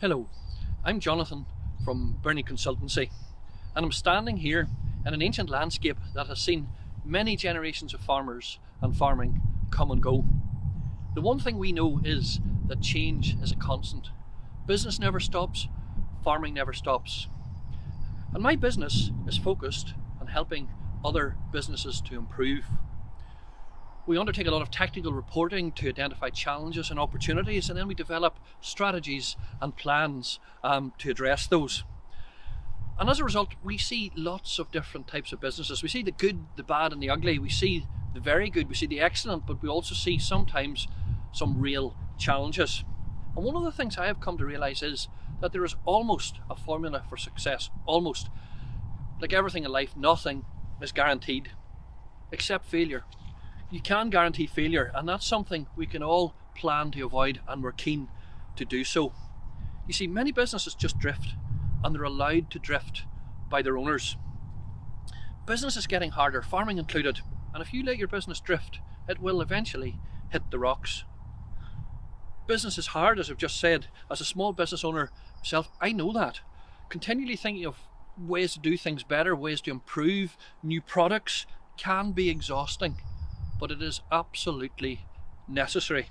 Hello, I'm Jonathan from Birnie Consultancy, and I'm standing here in an ancient landscape that has seen many generations of farmers and farming come and go. The one thing we know is that change is a constant. Business never stops, farming never stops. And my business is focused on helping other businesses to improve. We undertake a lot of technical reporting to identify challenges and opportunities, and then we develop strategies and plans to address those. And as a result, we see lots of different types of businesses. We see the good, the bad and the ugly. We see the very good, we see the excellent, but we also see sometimes some real challenges. And one of the things I have come to realise is that there is almost a formula for success. Almost. Like everything in life, nothing is guaranteed except failure. You can guarantee failure, and that's something we can all plan to avoid, and we're keen to do so. You see, many businesses just drift, and they're allowed to drift by their owners. Business is getting harder, farming included, and if you let your business drift, it will eventually hit the rocks. Business is hard, as I've just said. As a small business owner myself, I know that. Continually thinking of ways to do things better, ways to improve new products can be exhausting, but it is absolutely necessary.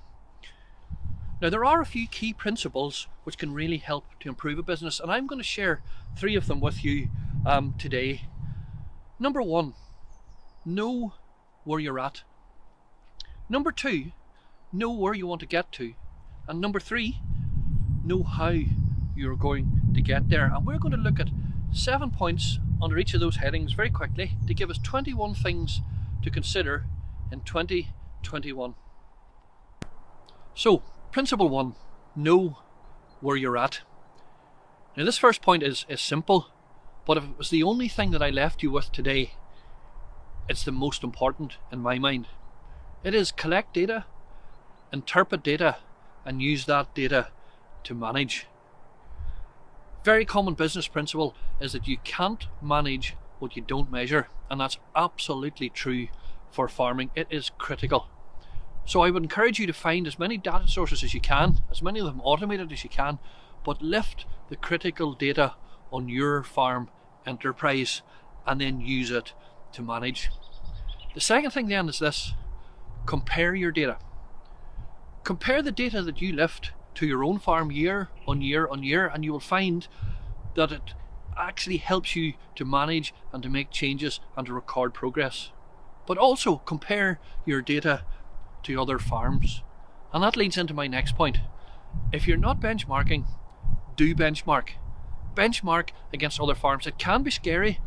Now, there are a few key principles which can really help to improve a business, and I'm going to share 3 of them with you today. Number 1, know where you're at. Number 2, know where you want to get to. And number 3, know how you're going to get there. And we're going to look at 7 points under each of those headings very quickly to give us 21 things to consider in 2021. So, principle 1, know where you're at. Now, this first point is simple, but if it was the only thing that I left you with today, it's the most important in my mind. It is collect data, interpret data, and use that data to manage. Very common business principle is that you can't manage what you don't measure, and that's absolutely true for farming. It is critical. So I would encourage you to find as many data sources as you can, as many of them automated as you can, but lift the critical data on your farm enterprise and then use it to manage. The second thing then is this: compare your data. Compare the data that you lift to your own farm year on year on year, and you will find that it actually helps you to manage and to make changes and to record progress. But also compare your data to other farms. And that leads into my next point. If you're not benchmarking, do benchmark. Benchmark against other farms. It can be scary,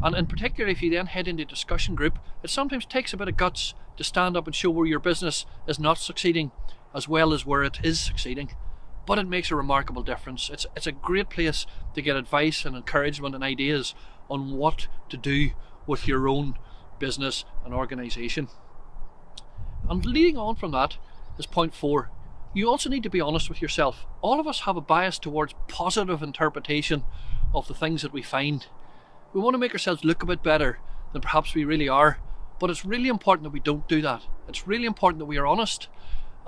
and in particular if you then head into a discussion group, it sometimes takes a bit of guts to stand up and show where your business is not succeeding as well as where it is succeeding. But it makes a remarkable difference. It's a great place to get advice and encouragement and ideas on what to do with your own business and organisation. And leading on from that is point 4. You also need to be honest with yourself. All of us have a bias towards positive interpretation of the things that we find. We want to make ourselves look a bit better than perhaps we really are, but it's really important that we don't do that. It's really important that we are honest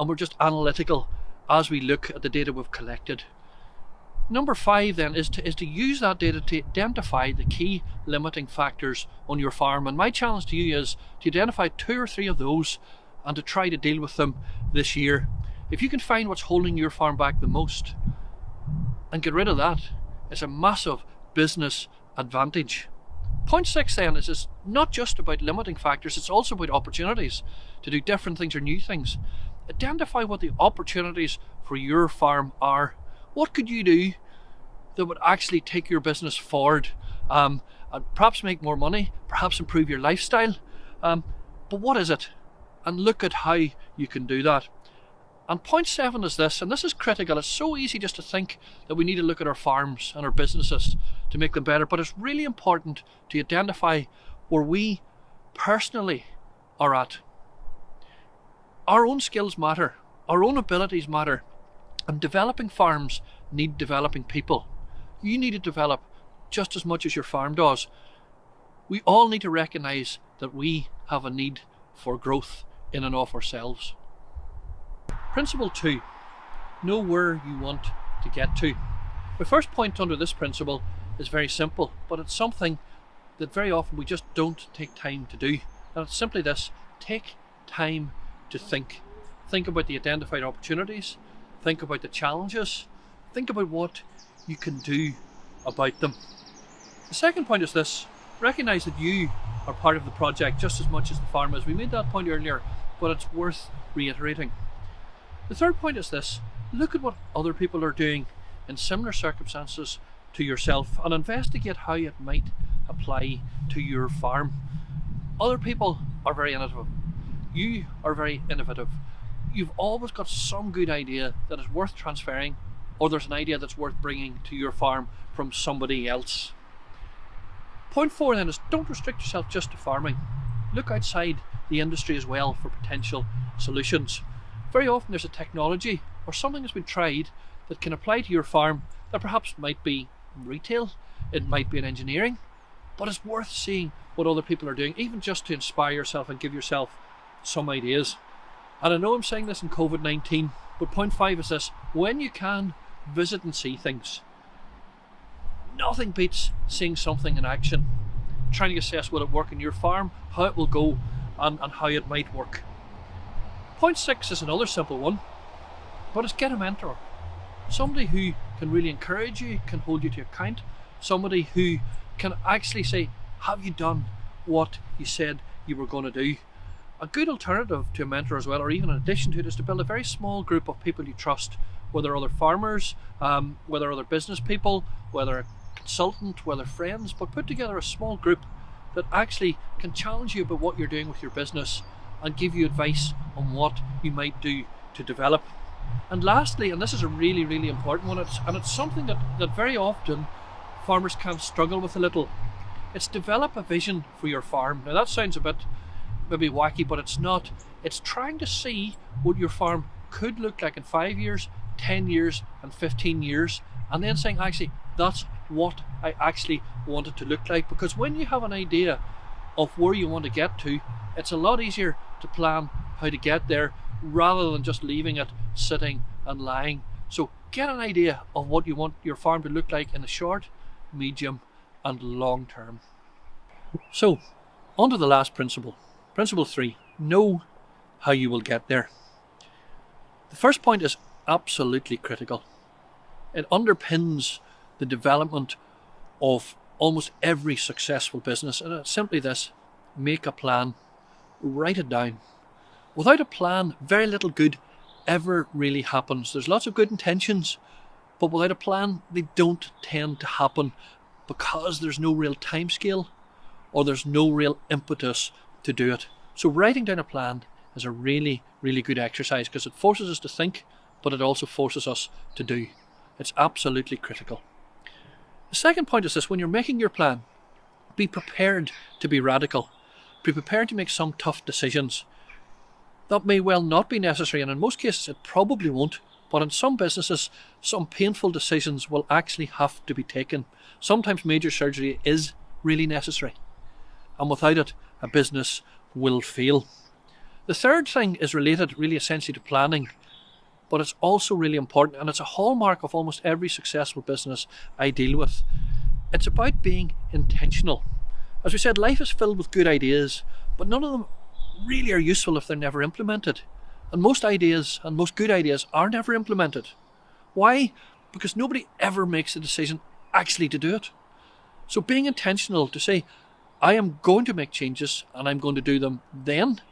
and we're just analytical as we look at the data we've collected. Number 5 then is to use that data to identify the key limiting factors on your farm. And my challenge to you is to identify 2 or 3 of those and to try to deal with them this year. If you can find what's holding your farm back the most and get rid of that, it's a massive business advantage. Point 6 then is not just about limiting factors, it's also about opportunities to do different things or new things. Identify what the opportunities for your farm are. What could you do that would actually take your business forward and perhaps make more money, perhaps improve your lifestyle? But what is it? And look at how you can do that. And point 7 is this, and this is critical. It's so easy just to think that we need to look at our farms and our businesses to make them better, but it's really important to identify where we personally are at. Our own skills matter, our own abilities matter, and developing farms need developing people. You need to develop just as much as your farm does. We all need to recognise that we have a need for growth in and of ourselves. Principle 2, know where you want to get to. My first point under this principle is very simple, but it's something that very often we just don't take time to do. And it's simply this: take time to think. Think about the identified opportunities, think about the challenges, think about what you can do about them. The second point is this: recognise that you are part of the project just as much as the farm is. We made that point earlier, but it's worth reiterating. The third point is this: look at what other people are doing in similar circumstances to yourself and investigate how it might apply to your farm. Other people are very innovative. You are very innovative. You've always got some good idea that is worth transferring, or there's an idea that's worth bringing to your farm from somebody else. Point 4 then is, don't restrict yourself just to farming. Look outside the industry as well for potential solutions. Very often there's a technology or something that's been tried that can apply to your farm that perhaps might be retail, it might be in engineering, but it's worth seeing what other people are doing, even just to inspire yourself and give yourself some ideas. And I know I'm saying this in COVID-19, but point 5 is this: when you can, visit and see things. Nothing beats seeing something in action, trying to assess will it work in your farm, how it will go, and how it might work. Point 6 is another simple one, but it's get a mentor. Somebody who can really encourage you, can hold you to account, somebody who can actually say, have you done what you said you were going to do? A good alternative to a mentor as well, or even in addition to it, is to build a very small group of people you trust, whether other farmers, whether other business people, whether a consultant, whether friends, but put together a small group that actually can challenge you about what you're doing with your business and give you advice on what you might do to develop. And lastly, and this is a really, really important one, it's something that very often farmers can struggle with a little. It's develop a vision for your farm. Now that sounds a bit maybe wacky, but it's not. It's trying to see what your farm could look like in 5 years, 10 years and 15 years, and then saying, actually, that's what I actually want it to look like. Because when you have an idea of where you want to get to, it's a lot easier to plan how to get there rather than just leaving it sitting and lying. So get an idea of what you want your farm to look like in the short, medium and long term. So on to the last principle. Principle 3, know how you will get there. The first point is absolutely critical. It underpins the development of almost every successful business, and it's simply this: make a plan, write it down. Without a plan, very little good ever really happens. There's lots of good intentions, but without a plan, they don't tend to happen because there's no real time scale or there's no real impetus to do it. So writing down a plan is a really, really good exercise because it forces us to think, but it also forces us to do. It's absolutely critical. The second point is this: when you're making your plan, be prepared to be radical. Be prepared to make some tough decisions. That may well not be necessary, and in most cases it probably won't, but in some businesses, some painful decisions will actually have to be taken. Sometimes major surgery is really necessary, and without it, a business will fail. The third thing is related really essentially to planning, but it's also really important, and it's a hallmark of almost every successful business I deal with. It's about being intentional. As we said, life is filled with good ideas, but none of them really are useful if they're never implemented. And most ideas and most good ideas are never implemented. Why? Because nobody ever makes the decision actually to do it. So being intentional to say, I am going to make changes and I'm going to do them then,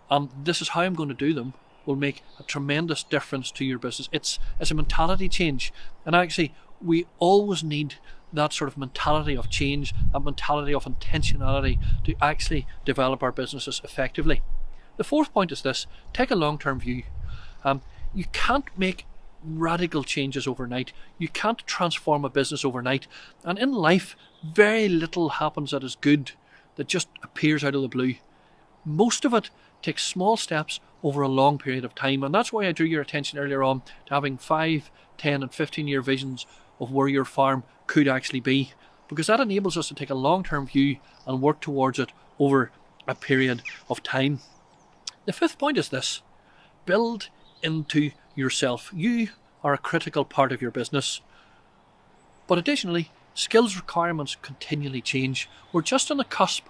and this is how I'm going to do them, will make a tremendous difference to your business. It's a mentality change, and actually we always need that sort of mentality of change, that mentality of intentionality to actually develop our businesses effectively. The fourth point is this: take a long-term view. You can't make radical changes overnight. You can't transform a business overnight, and in life very little happens that is good that just appears out of the blue. Most of it takes small steps over a long period of time, and that's why I drew your attention earlier on to having 5, 10 and 15 year visions of where your farm could actually be, because that enables us to take a long-term view and work towards it over a period of time. The fifth point is this: build into yourself. You are a critical part of your business. But additionally, skills requirements continually change. We're just on the cusp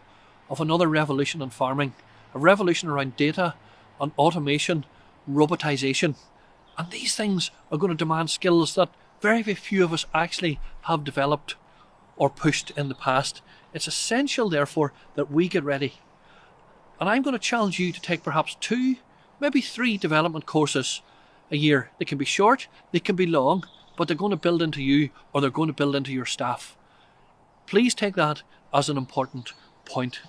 of another revolution in farming, a revolution around data, on automation, robotisation. And these things are going to demand skills that very, very few of us actually have developed or pushed in the past. It's essential, therefore, that we get ready. And I'm going to challenge you to take perhaps 2, maybe 3 development courses a year. They can be short, they can be long, but they're going to build into you, or they're going to build into your staff. Please take that as an important point.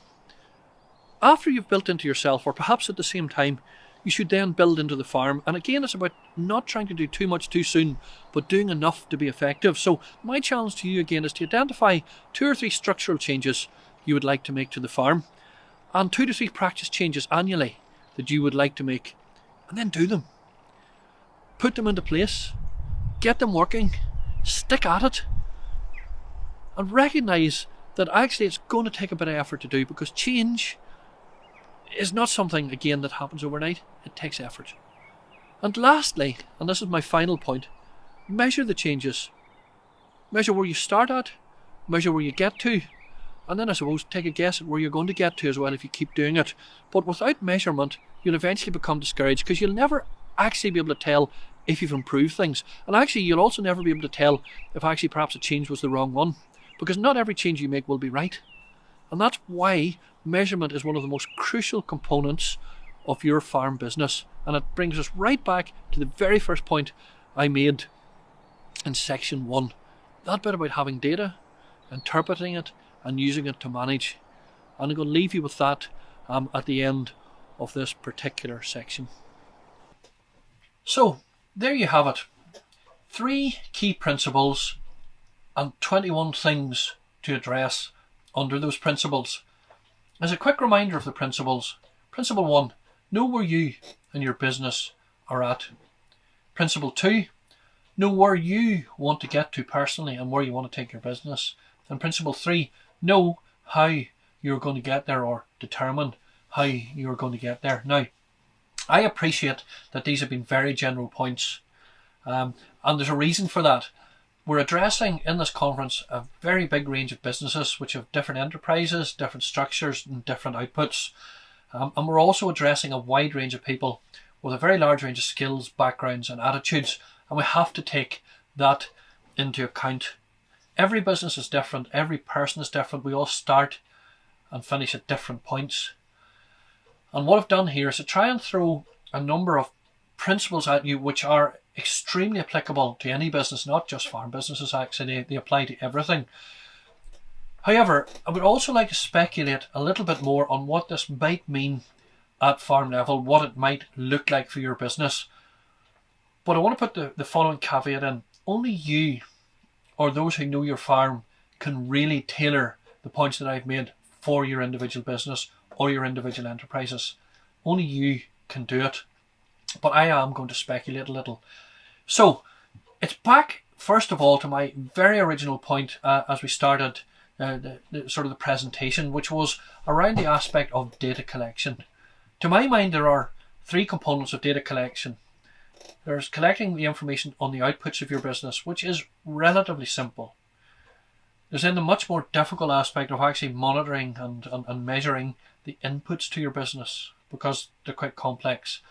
After you've built into yourself, or perhaps at the same time, you should then build into the farm. And again, it's about not trying to do too much too soon, but doing enough to be effective. So my challenge to you again is to identify 2 or 3 structural changes you would like to make to the farm, and 2 to 3 practice changes annually that you would like to make, and then do them. Put them into place, get them working, stick at it, and recognise that actually it's going to take a bit of effort to do, because change is not something, again, that happens overnight. It takes effort. And lastly, and this is my final point, measure the changes. Measure where you start at, measure where you get to, and then I suppose take a guess at where you're going to get to as well if you keep doing it. But without measurement, you'll eventually become discouraged, because you'll never actually be able to tell if you've improved things. And actually, you'll also never be able to tell if actually perhaps a change was the wrong one, because not every change you make will be right. And that's why measurement is one of the most crucial components of your farm business. And it brings us right back to the very first point I made in section 1. That bit about having data, interpreting it, and using it to manage. And I'm going to leave you with that at the end of this particular section. So, there you have it. 3 key principles and 21 things to address under those principles. As a quick reminder of the principles, Principle 1, know where you and your business are at. Principle 2, know where you want to get to personally and where you want to take your business. And Principle 3, know how you're going to get there, or determine how you're going to get there. Now, I appreciate that these have been very general points, and there's a reason for that. We're addressing in this conference a very big range of businesses which have different enterprises, different structures and different outputs. And we're also addressing a wide range of people with a very large range of skills, backgrounds and attitudes. And we have to take that into account. Every business is different. Every person is different. We all start and finish at different points. And what I've done here is to try and throw a number of principles at you which are extremely applicable to any business, not just farm businesses. Actually, they apply to everything. However, I would also like to speculate a little bit more on what this might mean at farm level, what it might look like for your business. But I want to put the following caveat in. Only you, or those who know your farm, can really tailor the points that I've made for your individual business or your individual enterprises. Only you can do it. But I am going to speculate a little. So, it's back, first of all, to my very original point as we started the presentation, which was around the aspect of data collection. To my mind, there are 3 components of data collection. There's collecting the information on the outputs of your business, which is relatively simple. There's then the much more difficult aspect of actually monitoring and measuring the inputs to your business, because they're quite complex.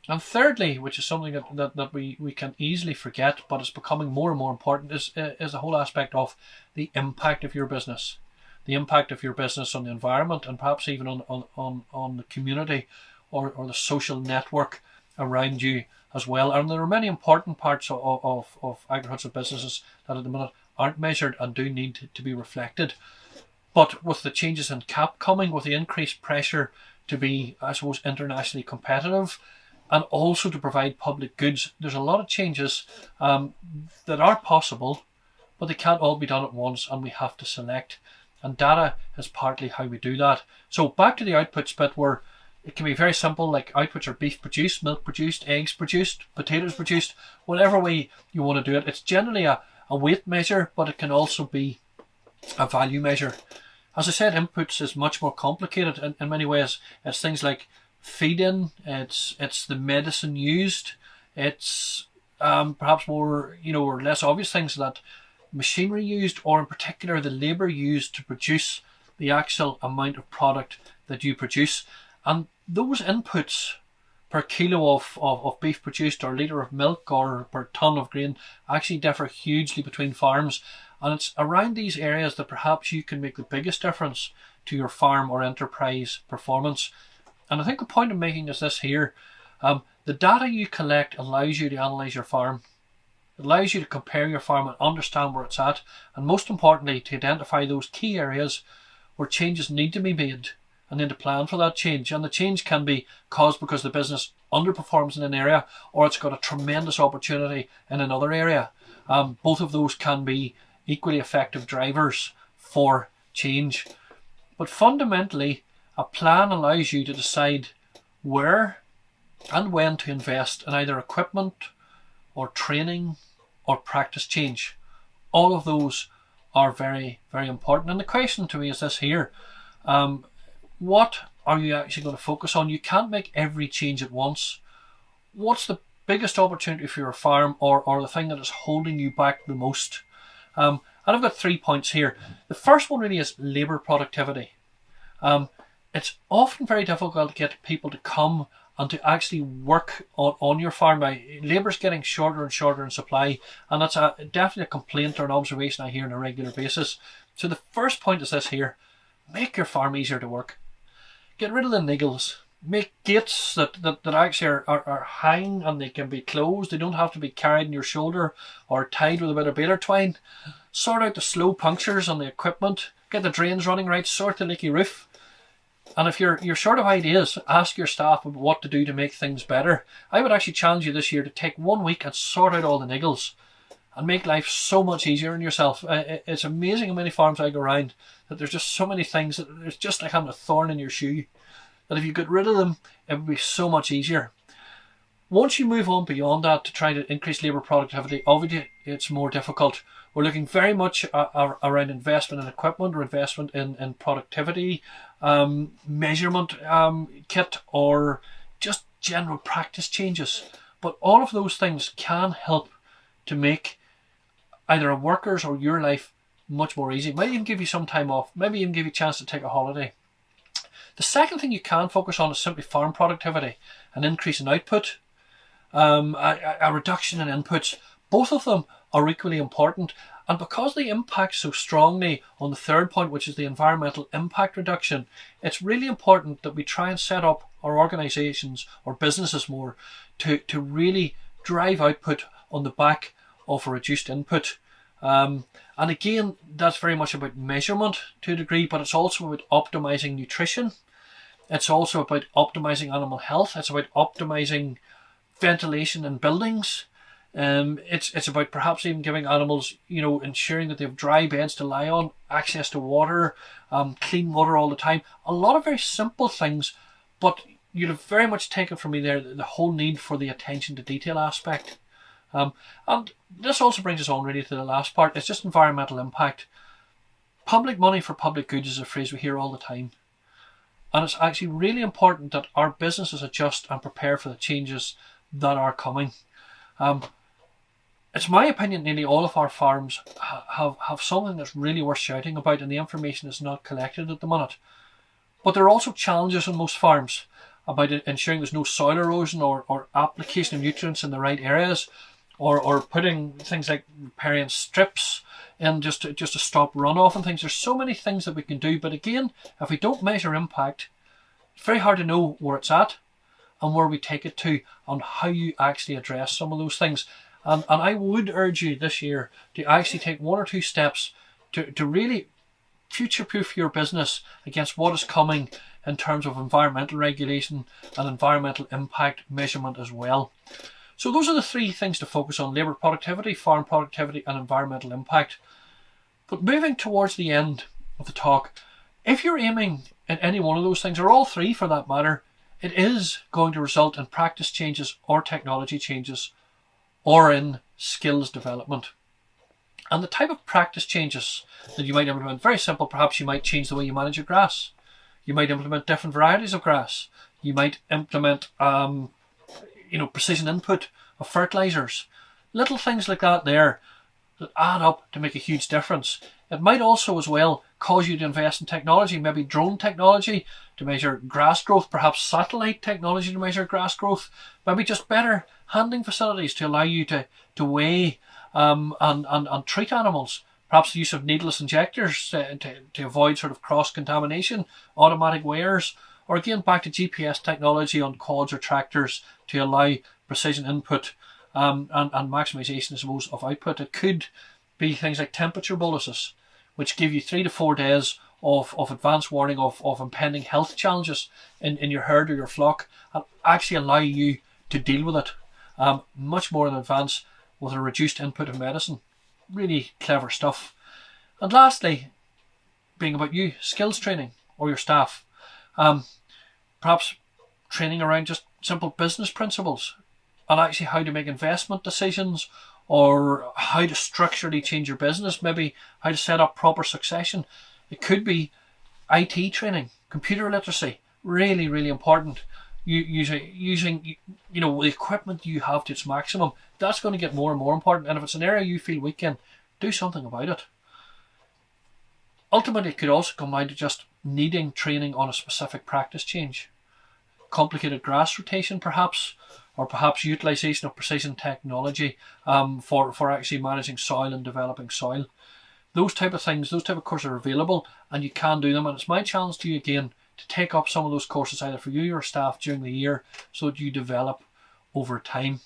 And thirdly, which is something that we can easily forget, but it's becoming more and more important, is the whole aspect of the impact of your business. The impact of your business on the environment, and perhaps even on the community or the social network around you as well. And there are many important parts of agricultural businesses that at the minute aren't measured and do need to be reflected. But with the changes in CAP coming, with the increased pressure to be, I suppose, internationally competitive, and also to provide public goods, there's a lot of changes that are possible, but they can't all be done at once, and we have to select. And data is partly how we do that. So back to the outputs bit, where it can be very simple, like outputs are beef produced, milk produced, eggs produced, potatoes produced, whatever way you want to do it. It's generally a weight measure, but it can also be a value measure. As I said, inputs is much more complicated in many ways. It's things like feed-in, it's the medicine used, it's perhaps more, or less obvious things that machinery used, or in particular the labour used to produce the actual amount of product that you produce. And those inputs per kilo of beef produced, or litre of milk, or per tonne of grain actually differ hugely between farms. And it's around these areas that perhaps you can make the biggest difference to your farm or enterprise performance. And I think the point I'm making is this here. The data you collect allows you to analyse your farm. It allows you to compare your farm and understand where it's at, and most importantly, to identify those key areas where changes need to be made, and then to plan for that change. And the change can be caused because the business underperforms in an area, or it's got a tremendous opportunity in another area. Both of those can be equally effective drivers for change. But fundamentally, a plan allows you to decide where and when to invest in either equipment or training or practice change. All of those are very, very important. And the question to me is this here. What are you actually going to focus on? You can't make every change at once. What's the biggest opportunity for your farm, or the thing that is holding you back the most? And I've got 3 points here. The first one really is labour productivity. It's often very difficult to get people to come and to actually work on your farm. Labour's getting shorter and shorter in supply, and that's definitely a complaint or an observation I hear on a regular basis. So the first point is this here. Make your farm easier to work. Get rid of the niggles. Make gates that actually are hang and they can be closed. They don't have to be carried on your shoulder or tied with a bit of baler twine. Sort out the slow punctures on the equipment. Get the drains running right. Sort the leaky roof. And if you're short of ideas, ask your staff about what to do to make things better. I would actually challenge you this year to take 1 week and sort out all the niggles and make life so much easier on yourself. It's amazing how many farms I go around that there's just so many things that it's just like having a thorn in your shoe, that if you get rid of them, it would be so much easier. Once you move on beyond that to try to increase labour productivity, obviously it's more difficult. We're looking very much around investment in equipment or investment in productivity, measurement kit, or just general practice changes. But all of those things can help to make either a worker's or your life much more easy. Might even give you some time off, maybe even give you a chance to take a holiday. The second thing you can focus on is simply farm productivity, an increase in output, a reduction in inputs. Both of them are equally important, and because they impact so strongly on the third point, which is the environmental impact reduction, it's really important that we try and set up our organisations or businesses more to really drive output on the back of a reduced input. And again, that's very much about measurement to a degree, but it's also about optimising nutrition. It's also about optimising animal health. It's about optimising ventilation in buildings. It's about perhaps even giving animals, ensuring that they have dry beds to lie on, access to water, clean water all the time. A lot of very simple things, but you'd have very much taken from me there the whole need for the attention to detail aspect. And this also brings us on really to the last part. It's just environmental impact. Public money for public goods is a phrase we hear all the time. And it's actually really important that our businesses adjust and prepare for the changes that are coming. It's my opinion nearly all of our farms have something that's really worth shouting about, and the information is not collected at the minute. But there are also challenges on most farms about ensuring there's no soil erosion or application of nutrients in the right areas, or putting things like riparian strips in just to stop runoff and things. There's so many things that we can do, but again, if we don't measure impact, it's very hard to know where it's at and where we take it to, and how you actually address some of those things. And I would urge you this year to actually take 1 or 2 steps to really future-proof your business against what is coming in terms of environmental regulation and environmental impact measurement as well. So those are the 3 things to focus on: labour productivity, farm productivity, and environmental impact. But moving towards the end of the talk, if you're aiming at any one of those things, or all 3 for that matter, it is going to result in practice changes or technology changes, or in skills development. And the type of practice changes that you might implement, very simple. Perhaps you might change the way you manage your grass. You might implement different varieties of grass. You might implement precision input of fertilizers. Little things like that there that add up to make a huge difference. It might also as well cause you to invest in technology, maybe drone technology to measure grass growth, perhaps satellite technology to measure grass growth, maybe just better handling facilities to allow you to weigh and treat animals. Perhaps the use of needleless injectors to avoid sort of cross-contamination, automatic weighers, or again back to GPS technology on quads or tractors to allow precision input and maximisation, I suppose, of output. It could be things like temperature boluses, which give you 3 to 4 days of advance warning of impending health challenges in your herd or your flock, and actually allow you to deal with it much more in advance with a reduced input of medicine. Really clever stuff. And lastly, being about you, skills training or your staff. Perhaps training around just simple business principles and actually how to make investment decisions, or how to structurally change your business, maybe how to set up proper succession. It could be IT training, computer literacy, really, really important. Using the equipment you have to its maximum. That's going to get more and more important. And if it's an area you feel weak in, do something about it. Ultimately, it could also come down to just needing training on a specific practice change. Complicated grass rotation, perhaps, or perhaps utilisation of precision technology for actually managing soil and developing soil. Those type of things, those type of courses are available, and you can do them. And it's my challenge to you again to take up some of those courses either for you or your staff during the year so that you develop over time.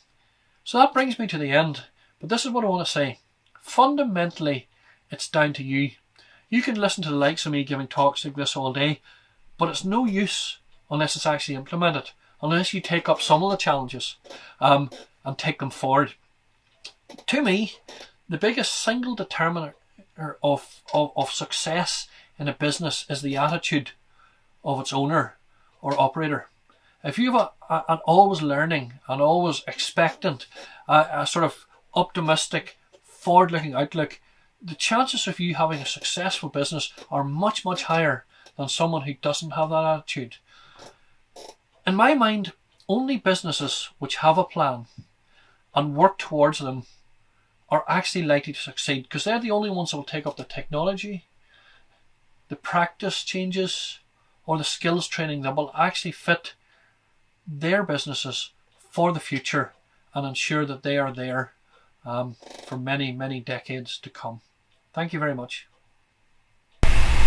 So that brings me to the end. But this is what I want to say. Fundamentally, it's down to you. You can listen to the likes of me giving talks like this all day, but it's no use unless it's actually implemented, unless you take up some of the challenges and take them forward. To me, the biggest single determiner of success in a business is the attitude of its owner or operator. If you have an always learning and always expectant, a sort of optimistic, forward-looking outlook, the chances of you having a successful business are much, much higher than someone who doesn't have that attitude. In my mind, only businesses which have a plan and work towards them are actually likely to succeed, because they're the only ones that will take up the technology, the practice changes, or the skills training that will actually fit their businesses for the future and ensure that they are there for many, many decades to come. Thank you very much.